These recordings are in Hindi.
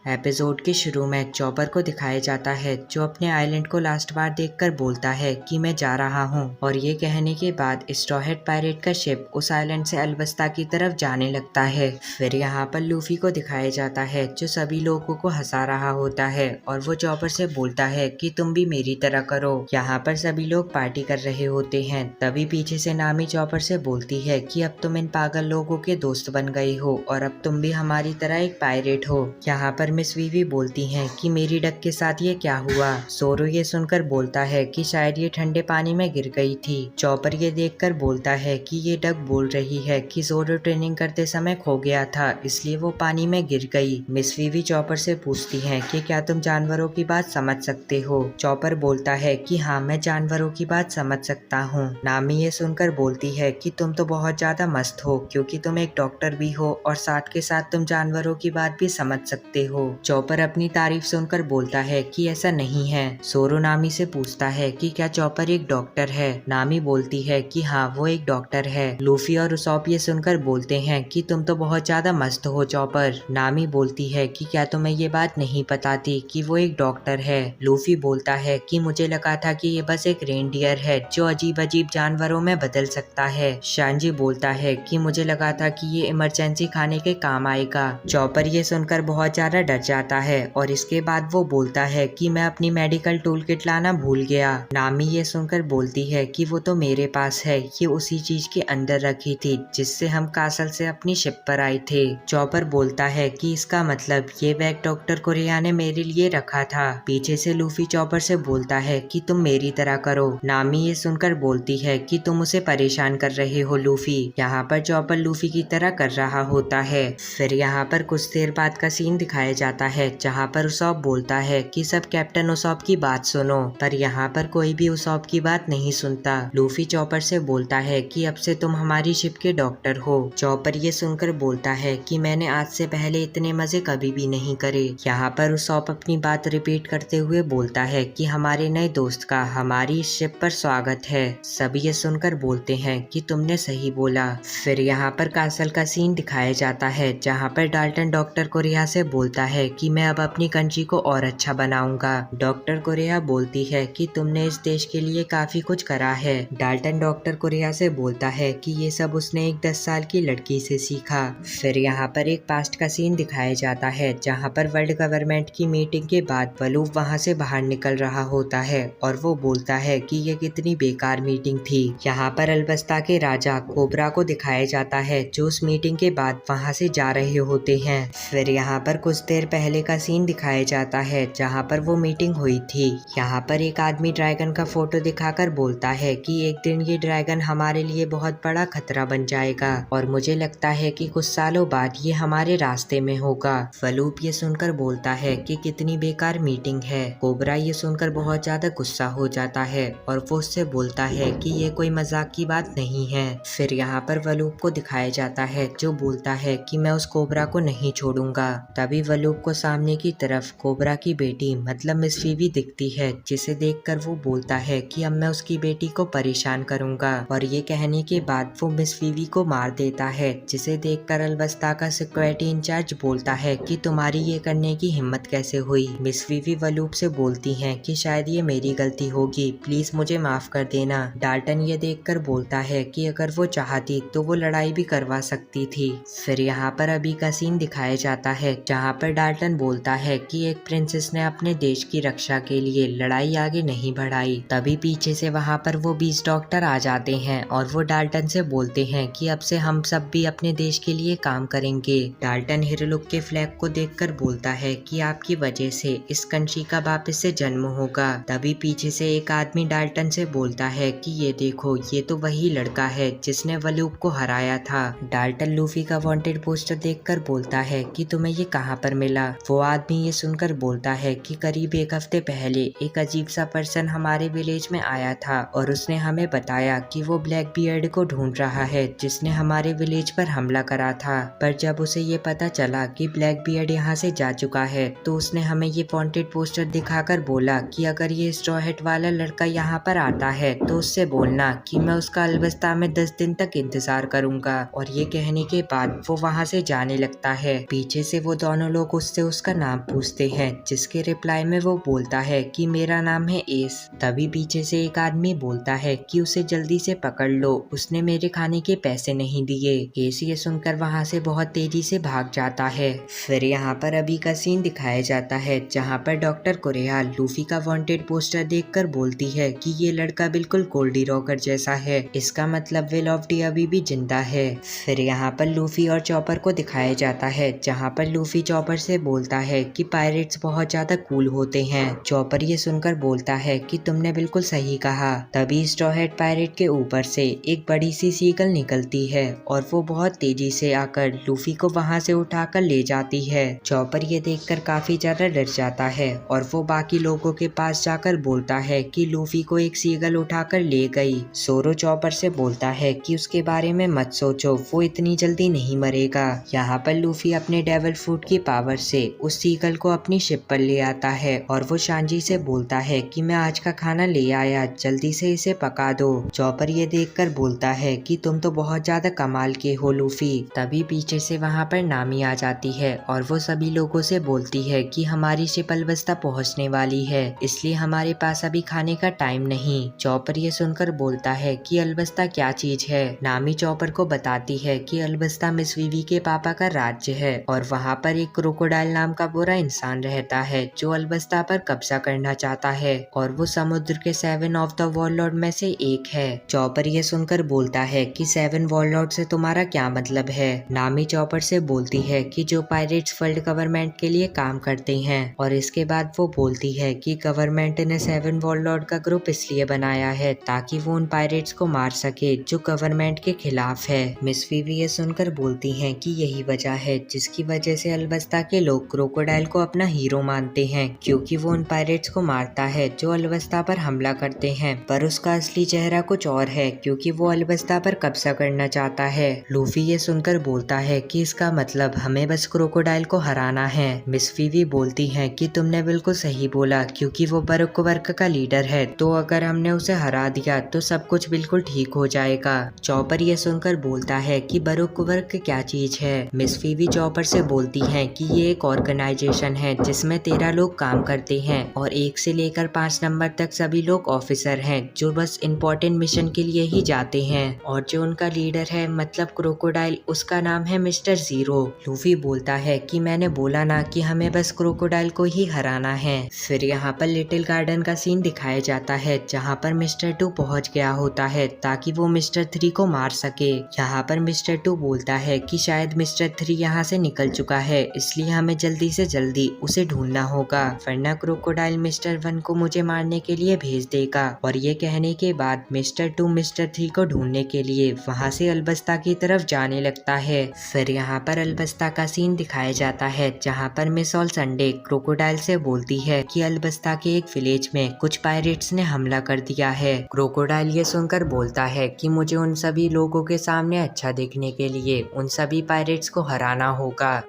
एपिसोड के शुरू में चॉपर को दिखाया जाता है जो अपने आइलैंड को लास्ट बार देखकर बोलता है कि मैं जा रहा हूँ, और ये कहने के बाद स्ट्रॉ हेड पायरेट का शिप उस आइलैंड से अलबस्ता की तरफ जाने लगता है। फिर यहाँ पर लूफी को दिखाया जाता है जो सभी लोगों को हंसा रहा होता है और वो चॉपर से बोलता है कि तुम भी मेरी तरह करो। यहाँ पर सभी लोग पार्टी कर रहे होते हैं। तभी पीछे से नामी चॉपर से बोलती है कि अब तुम इन पागल लोगों के दोस्त बन गई हो और अब तुम भी हमारी तरह एक पायरेट हो। यहाँ पर मिस वीवी बोलती हैं कि मेरी डक के साथ ये क्या हुआ। सोरो ये सुनकर बोलता है कि शायद ये ठंडे पानी में गिर गई थी। चॉपर ये देखकर बोलता है कि ये डक बोल रही है कि सोरो ट्रेनिंग करते समय खो गया था, इसलिए वो पानी में गिर गई। मिस वीवी चॉपर से पूछती हैं कि क्या तुम जानवरों की बात समझ सकते हो। चॉपर बोलता है कि हाँ, मैं जानवरों की बात समझ सकता हूँ। नामी ये सुनकर बोलती है कि तुम तो बहुत ज्यादा मस्त हो क्योंकि तुम एक डॉक्टर भी हो और साथ के साथ तुम जानवरों की बात भी समझ सकते हो। चॉपर अपनी तारीफ सुनकर बोलता है कि ऐसा नहीं है। सोरो नामी से पूछता है कि क्या चॉपर एक डॉक्टर है। नामी बोलती है कि हाँ, वो एक डॉक्टर है। लूफी और उसॉप ये सुनकर बोलते हैं कि तुम तो बहुत ज्यादा मस्त हो चॉपर। नामी बोलती है कि क्या तुम्हें ये बात नहीं पता थी कि वो एक डॉक्टर है। लूफी बोलता है कि मुझे लगा था कि ये बस एक रेनडियर है जो अजीब अजीब जानवरों में बदल सकता है। शांजी बोलता है कि मुझे लगा था कि ये इमरजेंसी खाने के काम आएगा। चॉपर ये सुनकर बहुत ज्यादा डर जाता है और इसके बाद वो बोलता है कि मैं अपनी मेडिकल टूल किट लाना भूल गया। नामी ये सुनकर बोलती है कि वो तो मेरे पास है, ये उसी चीज के अंदर रखी थी जिससे हम कासल से अपनी शिप पर आए थे। चॉपर बोलता है कि इसका मतलब ये बैग डॉक्टर कोरिया ने मेरे लिए रखा था। पीछे से लूफी चॉपर से बोलता है कि तुम मेरी तरह करो। नामी ये सुनकर बोलती है कि तुम उसे परेशान कर रहे हो लूफी। यहाँ पर चॉपर लूफी की तरह कर रहा होता है। फिर यहाँ पर कुछ देर बाद का सीन दिखाया जाता है जहाँ पर उसॉप बोलता है कि सब कैप्टन उसॉप की बात सुनो, पर यहाँ पर कोई भी उसॉप की बात नहीं सुनता। लूफी चॉपर से बोलता है कि अब से तुम हमारी शिप के डॉक्टर हो। चॉपर ये सुनकर बोलता है कि मैंने आज से पहले इतने मजे कभी भी नहीं करे। यहाँ पर उसॉप अपनी बात रिपीट करते हुए बोलता है कि हमारे नए दोस्त का हमारी इस शिप पर स्वागत है। सभी ये सुनकर बोलते हैं कि तुमने सही बोला। फिर यहाँ पर कासल का सीन दिखाया जाता है जहाँ पर डाल्टन डॉक्टर कोरिया से बोलता है कि मैं अब अपनी कंट्री को और अच्छा बनाऊंगा। डॉक्टर कोरिया बोलती है कि तुमने इस देश के लिए काफी कुछ करा है। डाल्टन डॉक्टर कोरिया से बोलता है कि ये सब उसने एक 10 साल की लड़की से सीखा। फिर यहाँ पर एक पास्ट का सीन दिखाया जाता है जहाँ पर वर्ल्ड गवर्नमेंट की मीटिंग के बाद वलूफ वहाँ से बाहर निकल रहा होता है और वो बोलता है कि ये कितनी बेकार मीटिंग थी। यहाँ पर अलबस्ता के राजा कोबरा को दिखाया जाता है जो उस मीटिंग के बाद वहाँ से जा रहे होते हैं। फिर यहाँ पर कुछ देर पहले का सीन दिखाया जाता है जहाँ पर वो मीटिंग हुई थी। यहाँ पर एक आदमी ड्रैगन का फोटो दिखाकर बोलता है कि एक दिन ये ड्रैगन हमारे लिए बहुत बड़ा खतरा बन जाएगा और मुझे लगता है कि कुछ सालों बाद ये हमारे रास्ते में होगा। वलूप ये सुनकर बोलता है कि कितनी बेकार मीटिंग है। कोबरा ये सुनकर बहुत ज्यादा गुस्सा हो जाता है और वो उससे बोलता है कि ये कोई मजाक की बात नहीं है। फिर यहाँ पर वलूप को दिखाया जाता है जो बोलता है कि मैं उस कोबरा को नहीं छोड़ूंगा। तभी वलूप को सामने की तरफ कोबरा की बेटी मतलब मिस वीवी दिखती है, जिसे देखकर वो बोलता है कि अब मैं उसकी बेटी को परेशान करूंगा, और ये कहने के बाद वो मिस वीवी को मार देता है, जिसे देखकर अलबस्ता का सिक्योरिटी इंचार्ज बोलता है कि तुम्हारी ये करने की हिम्मत कैसे हुई। मिस वीवी वलूप से बोलती हैं कि शायद ये मेरी गलती होगी, प्लीज मुझे माफ कर देना। डाल्टन ये देखकर बोलता है कि अगर वो चाहती तो वो लड़ाई भी करवा सकती थी। फिर यहाँ पर अभी का सीन दिखाया जाता है जहाँ पर डाल्टन बोलता है कि एक प्रिंसेस ने अपने देश की रक्षा के लिए लड़ाई आगे नहीं बढ़ाई। तभी पीछे से वहाँ पर वो 20 डॉक्टर आ जाते हैं और वो डाल्टन से बोलते हैं कि अब से हम सब भी अपने देश के लिए काम करेंगे। डाल्टन हिरलुक के फ्लैग को देखकर बोलता है कि आपकी वजह से इस कंट्री का वापस से जन्म होगा। तभी पीछे से एक आदमी डाल्टन से बोलता है कि ये देखो, ये तो वही लड़का है जिसने वलूप को हराया था। डाल्टन लूफी का वांटेड पोस्टर देखकर बोलता है कि तुम्हें ये कहाँ पर मिला। वो आदमी ये सुनकर बोलता है कि करीब एक हफ्ते पहले एक अजीब सा पर्सन हमारे विलेज में आया था और उसने हमें बताया कि वो ब्लैक बियर्ड को ढूंढ रहा है जिसने हमारे विलेज पर हमला करा था। पर जब उसे ये पता चला कि ब्लैक बियर्ड यहाँ से जा चुका है तो उसने हमें ये वांटेड पोस्टर दिखाकर बोला कि अगर ये स्ट्रॉ हैट वाला लड़का यहाँ पर आता है तो उससे बोलना कि मैं उसका अलबस्ता में 10 दिन तक इंतजार करूंगा। और ये कहने के बाद वो वहाँ से जाने लगता है। पीछे से वो दोनों लोग लोग उससे उसका नाम पूछते हैं, जिसके रिप्लाई में वो बोलता है कि मेरा नाम है एस। तभी पीछे से एक आदमी बोलता है कि उसे जल्दी से पकड़ लो, उसने मेरे खाने के पैसे नहीं दिए। एस ये सुनकर वहाँ से बहुत तेजी से भाग जाता है। फिर यहाँ पर अभी का सीन दिखाया जाता है, जहाँ पर डॉक्टर कोरेहा लूफी का वांटेड पोस्टर देखकर बोलती है कि ये लड़का बिल्कुल गोल्डी रॉकर जैसा है, इसका मतलब वे लॉफ्टी अभी भी जिंदा है। फिर यहाँ पर लूफी और चॉपर को दिखाया जाता है, जहाँ पर लूफी चॉपर से बोलता है कि पायरेट्स बहुत ज्यादा कूल होते हैं। चॉपर ये सुनकर बोलता है कि तुमने बिल्कुल सही कहा। तभी स्ट्रॉ हैट पायरेट के ऊपर से एक बड़ी सी सीगल निकलती है और वो बहुत तेजी से आकर लूफी को वहाँ से उठाकर ले जाती है। चॉपर ये देखकर काफी ज्यादा डर जाता है और वो बाकी लोगों के पास जाकर बोलता है कि लूफी को एक सीगल उठाकर ले गई। सोरो चॉपर से बोलता है कि उसके बारे में मत सोचो, वो इतनी जल्दी नहीं मरेगा। यहाँ पर लूफी अपने डेविल फ्रूट की पावर से उस सीगल को अपनी शिप पर ले आता है और वो शांजी से बोलता है कि मैं आज का खाना ले आया, जल्दी से इसे पका दो। चॉपर ये देखकर बोलता है कि तुम तो बहुत ज्यादा कमाल के हो लूफी। तभी पीछे से वहाँ पर नामी आ जाती है और वो सभी लोगों से बोलती है कि हमारी शिप अलबस्ता पहुँचने वाली है, इसलिए हमारे पास अभी खाने का टाइम नहीं। चॉपर ये सुनकर बोलता है कि अलबस्ता क्या चीज है। नामी चॉपर को बताती है कि अलबस्ता मिस वीवी के पापा का राज्य है और वहाँ पर एक क्रोकोडाइल नाम का बुरा इंसान रहता है जो अलबस्ता पर कब्जा करना चाहता है और वो समुद्र के 7 ऑफ द वॉरलॉर्ड में से एक है। चॉपर ये सुनकर बोलता है कि 7 वॉरलॉर्ड से तुम्हारा क्या मतलब है। नामी चॉपर से बोलती है कि जो पायरेट्स वर्ल्ड गवर्नमेंट के लिए काम करते हैं, और इसके बाद वो बोलती है कि गवर्नमेंट ने 7 वॉरलॉर्ड का ग्रुप इसलिए बनाया है ताकि वो उन पायरेट्स को मार सके जो गवर्नमेंट के खिलाफ है। मिस वीवी ये सुनकर बोलती हैं कि यही वजह है जिसकी वजह से अलबस्ता के लोग क्रोकोडाइल को अपना हीरो मानते हैं, क्योंकि वो उन पायरेट्स को मारता है जो अलबस्ता पर हमला करते हैं, पर उसका असली चेहरा कुछ और है क्योंकि वो अलबस्ता पर कब्जा करना चाहता है। लूफी ये सुनकर बोलता है कि इसका मतलब हमें बस क्रोकोडाइल को हराना है। मिस वीवी बोलती है कि तुमने बिल्कुल सही बोला, क्योंकि वो बरुक वर्क का लीडर है, तो अगर हमने उसे हरा दिया तो सब कुछ बिल्कुल ठीक हो जाएगा। चॉपर ये सुनकर बोलता है कि बरुक वर्क क्या चीज है। मिस वीवी चॉपर से बोलती है कि ये एक ऑर्गेनाइजेशन है जिसमें 13 लोग काम करते हैं और 1 से लेकर 5 नंबर तक सभी लोग ऑफिसर हैं जो बस इम्पोर्टेंट मिशन के लिए ही जाते हैं, और जो उनका लीडर है मतलब क्रोकोडाइल, उसका नाम है मिस्टर जीरो। लूफी बोलता है कि मैंने बोला ना कि हमें बस क्रोकोडाइल को ही हराना है। फिर यहाँ पर लिटिल गार्डन का सीन दिखाया जाता है, जहाँ पर मिस्टर 2 पहुँच गया होता है ताकि वो मिस्टर 3 को मार सके। यहाँ पर मिस्टर 2 बोलता है कि शायद मिस्टर 3 यहाँ से निकल चुका है, इसलिए हमें जल्दी से जल्दी उसे ढूंढना होगा, वरना क्रोकोडाइल मिस्टर 1 को मुझे मारने के लिए भेज देगा। और ये कहने के बाद मिस्टर 2 मिस्टर 3 को ढूंढने के लिए वहाँ से अलबस्ता की तरफ जाने लगता है। फिर यहाँ पर अलबस्ता का सीन दिखाया जाता है, जहाँ पर मिस ऑल संडे क्रोकोडाइल से बोलती है कि अलबस्ता के एक विलेज में कुछ पायरेट्स ने हमला कर दिया है। क्रोकोडाइल ये सुनकर बोलता है कि मुझे उन सभी लोगों के सामने अच्छा दिखने के लिए उन सभी पायरेट्स को हराना होगा।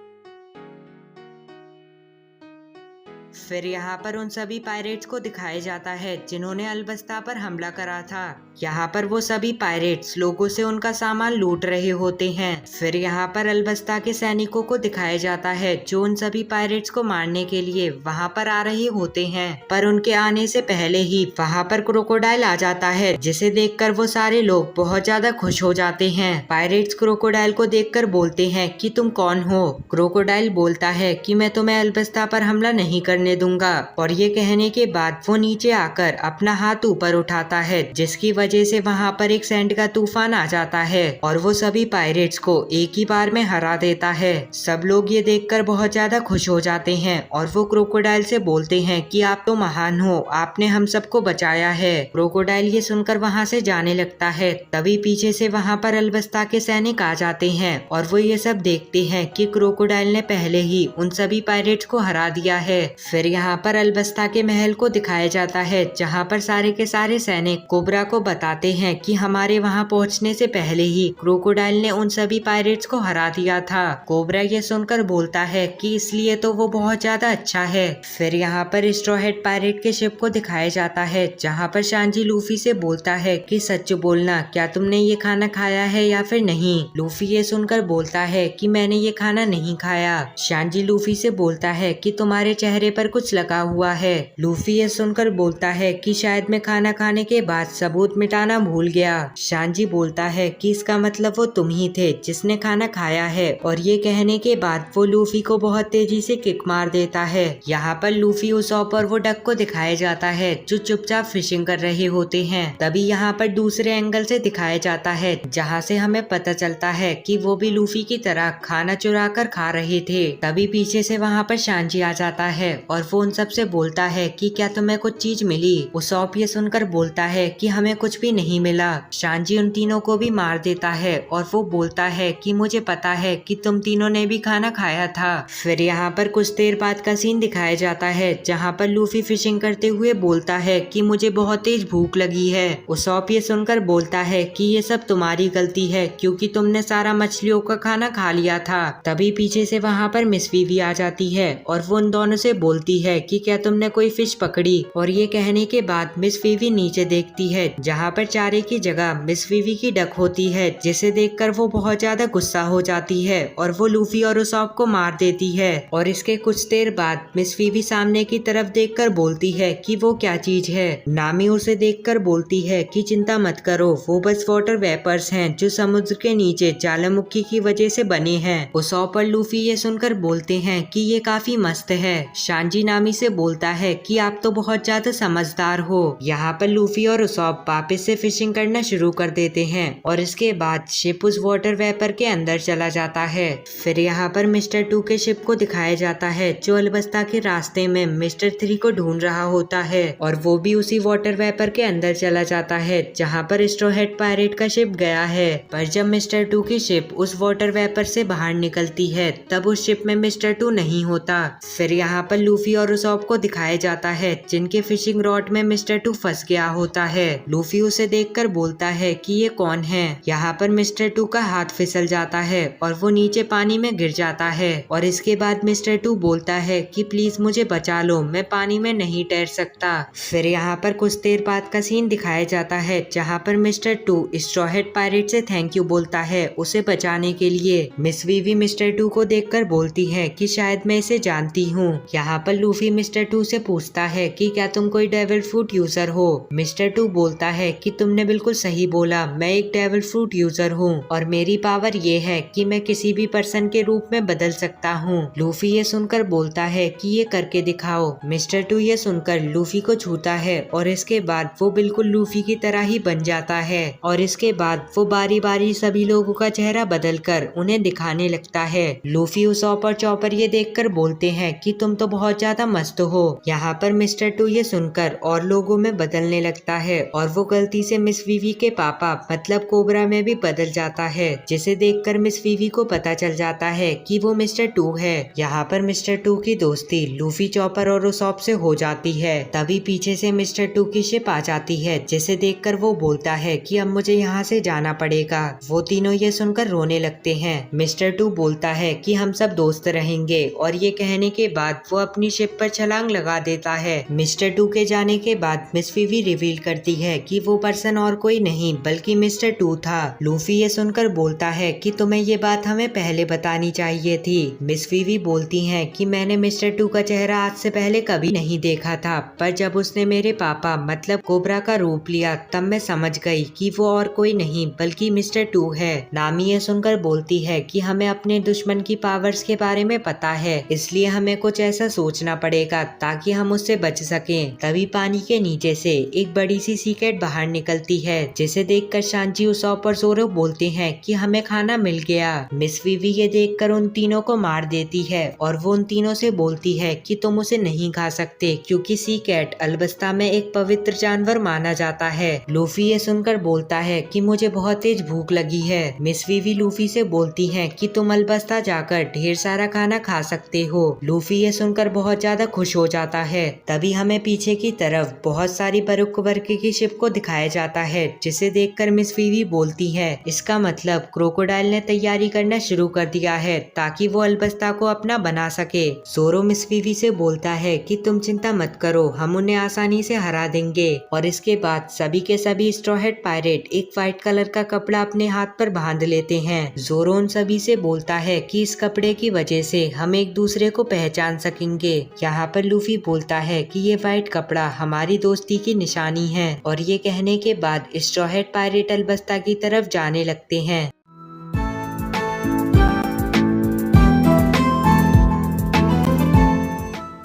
फिर यहाँ पर उन सभी पायरेट्स को दिखाया जाता है जिन्होंने अलबस्ता पर हमला करा था। यहाँ पर वो सभी पायरेट्स लोगों से उनका सामान लूट रहे होते हैं। फिर यहाँ पर अलबस्ता के सैनिकों को दिखाया जाता है जो उन सभी पायरेट्स को मारने के लिए वहाँ पर आ रहे होते हैं, पर उनके आने से पहले ही वहाँ पर क्रोकोडाइल आ जाता है, जिसे देखकर वो सारे लोग बहुत ज्यादा खुश हो जाते हैं। पायरेट्स क्रोकोडाइल को देखकर बोलते हैं कि तुम कौन हो। क्रोकोडाइल बोलता है कि मैं तुम्हें अलबस्ता पर हमला नहीं करने दूंगा, और ये कहने के बाद वो नीचे आकर अपना हाथ ऊपर उठाता है, जिसकी वजह से वहाँ पर एक सैंड का तूफान आ जाता है और वो सभी पायरेट्स को एक ही बार में हरा देता है। सब लोग ये देखकर बहुत ज्यादा खुश हो जाते हैं और वो क्रोकोडाइल से बोलते हैं कि आप तो महान हो, आपने हम सबको बचाया है। क्रोकोडाइल ये सुनकर वहाँ से जाने लगता है। तभी पीछे से वहाँ पर अलबस्ता के सैनिक आ जाते हैं और वो ये सब देखते हैं कि क्रोकोडाइल ने पहले ही उन सभी पायरेट्स को हरा दिया है। फिर यहाँ पर अलबस्ता के महल को दिखाया जाता है, जहाँ पर सारे के सारे सैनिक कोबरा को बताते हैं कि हमारे वहाँ पहुँचने से पहले ही क्रोकोडाइल ने उन सभी पायरेट्स को हरा दिया था। कोबरा ये सुनकर बोलता है कि इसलिए तो वो बहुत ज्यादा अच्छा है। फिर यहाँ पर स्ट्रॉ हेड पायरेट के शिप को दिखाया जाता है, जहाँ पर शांजी लूफी से बोलता है कि सच बोलना, क्या तुमने ये खाना खाया है या फिर नहीं। लूफी ये सुनकर बोलता है कि मैंने ये खाना नहीं खाया। शांजी लूफी से बोलता है कि तुम्हारे चेहरे पर कुछ लगा हुआ है। लूफी ये सुनकर बोलता है कि शायद मैं खाना खाने के बाद सबूत मिटाना भूल गया। शांजी बोलता है कि इसका मतलब वो तुम ही थे जिसने खाना खाया है, और ये कहने के बाद वो लूफी को बहुत तेजी से किक मार देता है। यहाँ पर लूफी, उसॉप और वो डक को दिखाया जाता है जो चुपचाप फिशिंग कर रहे होते हैं। तभी यहाँ पर दूसरे एंगल से दिखाया जाता है, जहाँ से हमें पता चलता है कि वो भी लूफी की तरह खाना चुरा कर खा रहे थे। तभी पीछे से वहाँ पर शांजी आ जाता है और वो उन सबसे बोलता है कि क्या तुम्हें कुछ चीज मिली। उसॉप ये सुनकर बोलता है कि हमें कुछ भी नहीं मिला। शांजी उन तीनों को भी मार देता है और वो बोलता है कि मुझे पता है कि तुम तीनों ने भी खाना खाया था। फिर यहाँ पर कुछ देर बाद का सीन दिखाया जाता है, जहाँ पर लूफी फिशिंग करते हुए बोलता है कि मुझे बहुत तेज भूख लगी है। उसॉप ये सुनकर बोलता है कि ये सब तुम्हारी गलती है क्योंकि तुमने सारा मछलियों का खाना खा लिया था। तभी पीछे से वहाँ पर मिस वीवी आ जाती है और वो उन दोनों से बोलती है कि क्या तुमने कोई फिश पकड़ी। और ये कहने के बाद मिस वीवी नीचे देखती है, जहाँ पर चारे की जगह मिस वीवी की डक होती है, जिसे देखकर वो बहुत ज्यादा गुस्सा हो जाती है और वो लूफी और उसॉप को मार देती है। और इसके कुछ देर बाद मिस वीवी सामने की तरफ देखकर बोलती है कि वो क्या चीज है। नामी उसे देखकर बोलती है कि चिंता मत करो, वो बस वाटर वेपर्स हैं जो समुद्र के नीचे ज्वालामुखी की वजह से बने हैं। उसॉप और लूफी ये सुनकर बोलते हैं कि ये काफी मस्त है। शांजी नामी से बोलता है कि आप तो बहुत ज्यादा समझदार हो। यहाँ पर लूफी और उसॉप वापस से फिशिंग करना शुरू कर देते हैं और इसके बाद शिप उस वाटर वेपर के अंदर चला जाता है। फिर यहाँ पर मिस्टर 2 के शिप को दिखाया जाता है, जो अलबस्ता के रास्ते में मिस्टर 3 को ढूंढ रहा होता है और वो भी उसी वाटर वेपर के अंदर चला जाता है जहाँ पर स्ट्रॉ हेड पायरेट का शिप गया है। पर जब मिस्टर 2 की शिप उस वाटर वेपर से बाहर निकलती है, तब उस शिप में मिस्टर 2 नहीं होता। फिर यहाँ पर लूफी और उसॉप को दिखाया जाता है, जिनके फिशिंग रॉड में मिस्टर 2 फंस गया होता है। लूफी उसे देखकर बोलता है कि ये कौन है। यहाँ पर मिस्टर 2 का हाथ फिसल जाता है और वो नीचे पानी में गिर जाता है। और इसके बाद मिस्टर 2 बोलता है कि प्लीज मुझे बचा लो, मैं पानी में नहीं तैर सकता। फिर यहाँ पर कुछ देर बाद का सीन दिखाया जाता है, जहाँ पर मिस्टर 2 स्ट्रॉ हेड पायरेट से थैंक यू बोलता है उसे बचाने के लिए। मिस वीवी मिस्टर 2 को देखकर बोलती है कि शायद मैं इसे जानती हूँ। यहाँ पर लूफी मिस्टर 2 से पूछता है कि क्या तुम कोई डेविल फ्रूट यूजर हो। मिस्टर 2 बोलता है कि तुमने बिल्कुल सही बोला, मैं एक डेविल फ्रूट यूजर हूँ और मेरी पावर ये है कि मैं किसी भी पर्सन के रूप में बदल सकता हूँ। लूफी ये सुनकर बोलता है कि ये करके दिखाओ। मिस्टर 2 ये सुनकर लूफी को छूता है और इसके बाद वो बिल्कुल लूफी की तरह ही बन जाता है। और इसके बाद वो बारी बारी सभी लोगों का चेहरा बदलकर उन्हें दिखाने लगता है। लूफी, उसॉप और चॉपर ये देखकर बोलते हैं कि तुम तो बहुत ज्यादा मस्त हो। यहाँ पर मिस्टर 2 ये सुनकर और लोगों में बदलने लगता है और वो गलती से मिस वीवी के पापा मतलब कोबरा में भी बदल जाता है, जिसे देखकर मिस वीवी को पता चल जाता है कि वो मिस्टर 2 है। यहाँ पर मिस्टर 2 की दोस्ती लूफी, चॉपर और उसॉप से हो जाती है। तभी पीछे से मिस्टर 2 की शिप आ जाती है, जिसे देखकर वो बोलता है कि अब मुझे यहाँ से जाना पड़ेगा। वो तीनों ये सुनकर रोने लगते हैं। मिस्टर 2 बोलता है कि हम सब दोस्त रहेंगे और ये कहने के बाद वो अपनी शिप पर छलांग लगा देता है। मिस्टर 2 के जाने के बाद मिस वीवी रिवील करती है कि वो पर्सन और कोई नहीं बल्कि मिस्टर 2 था। लूफी ये सुनकर बोलता है कि तुम्हें ये बात हमें पहले बतानी चाहिए थी। मिस वीवी बोलती हैं कि मैंने मिस्टर 2 का चेहरा आज से पहले कभी नहीं देखा था, पर जब उसने मेरे पापा मतलब कोबरा का रूप लिया तब मैं समझ गई कि वो और कोई नहीं बल्कि मिस्टर 2 है। नामी ये सुनकर बोलती है कि हमें अपने दुश्मन की पावर्स के बारे में पता है, इसलिए हमें कुछ ऐसा सोचना पड़ेगा ताकि हम उससे बच सकें। तभी पानी के नीचे से एक बड़ी सी सीकेट बाहर निकलती है, जिसे देखकर शांजी, उसॉप और जोरो बोलते हैं कि हमें खाना मिल गया। मिस वीवी ये देखकर उन तीनों को मार देती है और वो उन तीनों से बोलती है कि तुम उसे नहीं खा सकते क्योंकि सी कैट अलबस्ता में एक पवित्र जानवर माना जाता है। लूफी ये सुनकर बोलता है कि मुझे बहुत तेज भूख लगी है। मिस वीवी लूफी से बोलती हैं कि तुम अलबस्ता जाकर ढेर सारा खाना खा सकते हो। लूफी ये सुनकर बहुत ज्यादा खुश हो जाता है। तभी हमें पीछे की तरफ बहुत सारी बरुक वर्के की शिप को दिखाया जाता है, जिसे देखकर मिस फीवी बोलती है, इसका मतलब क्रोकोडाइल ने तैयारी करना शुरू कर दिया है ताकि वो अलबस्ता को अपना बना सके। ज़ोरो मिस फीवी से बोलता है कि तुम चिंता मत करो, हम उन्हें आसानी से हरा देंगे। और इसके बाद सभी के सभी स्ट्रॉ हैट पायरेट एक व्हाइट कलर का कपड़ा अपने हाथ पर बांध लेते हैं। ज़ोरो उन सभी से बोलता है कि इस कपड़े की वजह से हम एक दूसरे को पहचान सकेंगे। यहाँ पर लूफी बोलता है कि ये व्हाइट कपड़ा हमारी दोस्ती की निशानी है। और ये कहने के बाद स्ट्रॉ हैट पायरेट अलबस्ता की तरफ जाने लगते हैं।